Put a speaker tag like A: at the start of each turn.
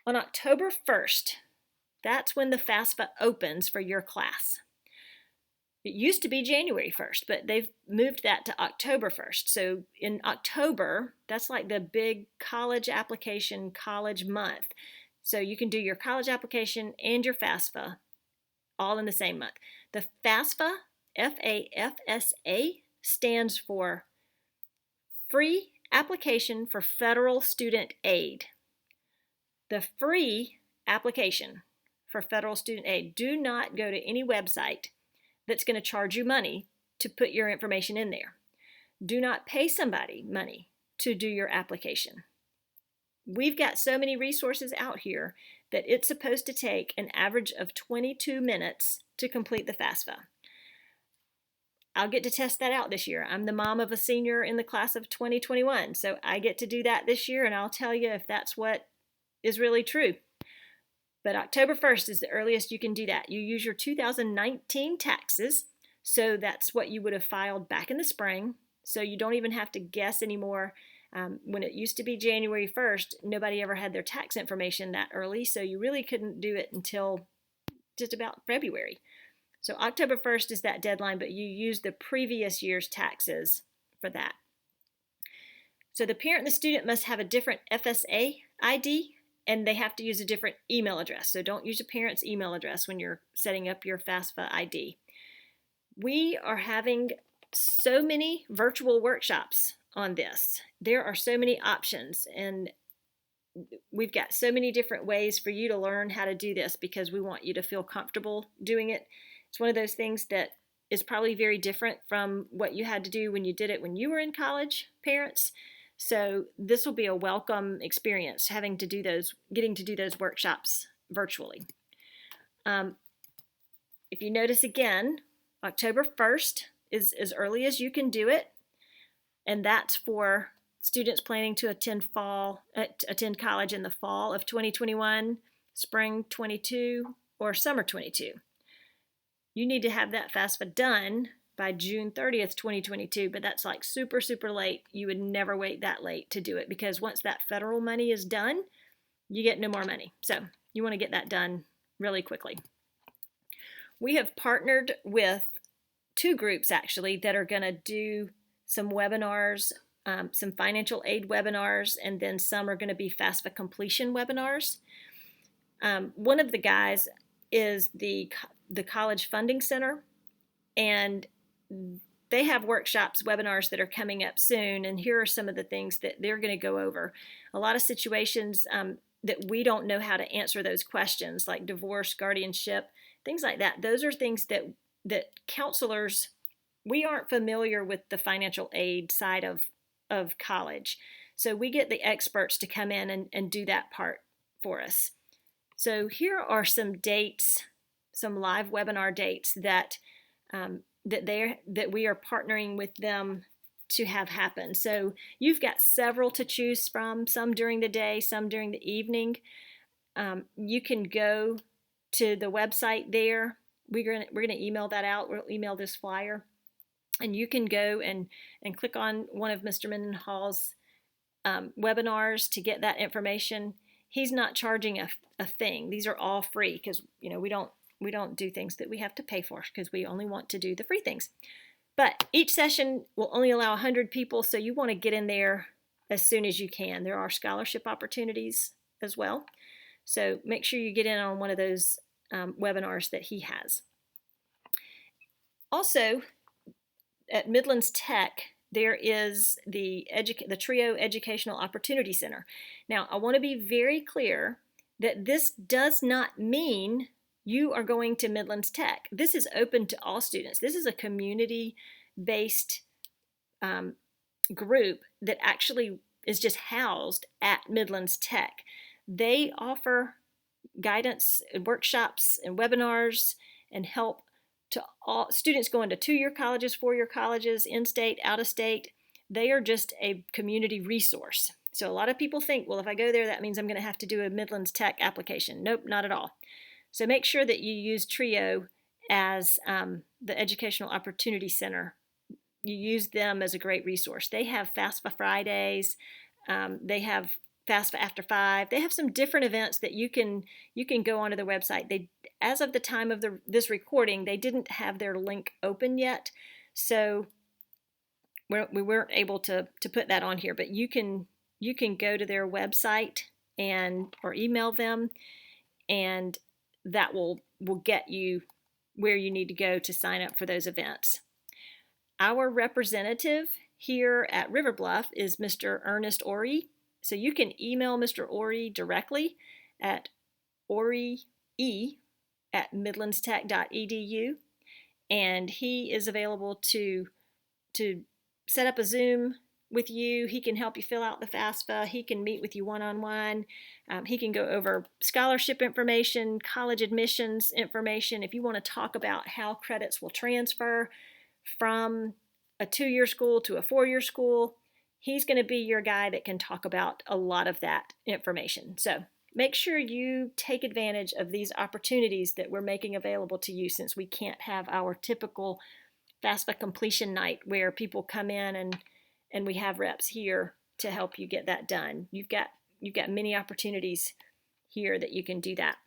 A: On October 1st, that's when the FAFSA opens for your class. It used to be January 1st, but they've moved that to October 1st. So in October, that's like the big college application college month. So you can do your college application and your FAFSA all in the same month. The FAFSA, FAFSA, stands for Free Application for Federal Student Aid. The free application for federal student aid, do not go to any website that's going to charge you money to put your information in there. Do not pay somebody money to do your application. We've got so many resources out here that it's supposed to take an average of 22 minutes to complete the FAFSA. I'll get to test that out this year. I'm the mom of a senior in the class of 2021, so I get to do that this year, and I'll tell you if that's what is really true. But October 1st is the earliest you can do that. You use your 2019 taxes, so that's what you would have filed back in the spring, so you don't even have to guess anymore. When it used to be January 1st, nobody ever had their tax information that early, so you really couldn't do it until just about February. So October 1st is that deadline, but you use the previous year's taxes for that. So the parent and the student must have a different FSA ID, and they have to use a different email address. So don't use your parent's email address when you're setting up your FAFSA ID. We are having so many virtual workshops on this. There are so many options, and we've got so many different ways for you to learn how to do this because we want you to feel comfortable doing it. It's one of those things that is probably very different from what you had to do when you did it when you were in college, parents. So this will be a welcome experience, getting to do those workshops virtually. If you notice again, October 1st is as early as you can do it, and that's for students planning to attend college in the fall of 2021, spring 22, or summer 22. You need to have that FAFSA done by June 30th, 2022, but that's like super, super late. You would never wait that late to do it because once that federal money is done, you get no more money. So you want to get that done really quickly. We have partnered with two groups actually that are going to do some webinars, some financial aid webinars, and then some are going to be FAFSA completion webinars. One of the guys is the College Funding Center, and they have workshops, webinars that are coming up soon, and here are some of the things that they're going to go over. A lot of situations that we don't know how to answer those questions, like divorce, guardianship, things like that. Those are things that counselors, we aren't familiar with the financial aid side of college. So we get the experts to come in and do that part for us. So here are some dates, some live webinar dates that we are partnering with them to have happen. So you've got several to choose from, some during the day, some during the evening. You can go to the website there. We're gonna email that out. We'll email this flyer, and you can go and click on one of Mr. Mendenhall's webinars to get that information. He's not charging a thing. These are all free because we don't do things that we have to pay for because we only want to do the free things. But each session will only allow 100 people, so you want to get in there as soon as you can. There are scholarship opportunities as well. So make sure you get in on one of those webinars that he has. Also, at Midlands Tech, there is the TRIO Educational Opportunity Center. Now, I want to be very clear that this does not mean you are going to Midlands Tech. This is open to all students. This is a community-based group that actually is just housed at Midlands Tech. They offer guidance and workshops and webinars and help to all students going to 2-year colleges, 4-year colleges, in-state, out-of-state. They are just a community resource. So a lot of people think, well, if I go there, that means I'm going to have to do a Midlands Tech application. Nope, not at all. So make sure that you use TRIO as the Educational Opportunity Center. You use them as a great resource. They have FAFSA Fridays. They have FAFSA After 5. They have some different events that you can go onto their website. They, as of the time of this recording, they didn't have their link open yet, so we weren't able to put that on here. But you can go to their website or email them, and that will get you where you need to go to sign up for those events. Our representative here at River Bluff is Mr. Ernest Ori. So you can email Mr. Ori directly at orie@midlandstech.edu, and he is available to set up a Zoom with you. He can help you fill out the FAFSA. He can meet with you one-on-one. He can go over scholarship information, college admissions information. If you want to talk about how credits will transfer from a 2-year school to a 4-year school, he's going to be your guy that can talk about a lot of that information. So make sure you take advantage of these opportunities that we're making available to you, since we can't have our typical FAFSA completion night where people come in and we have reps here to help you get that done. You've got many opportunities here that you can do that.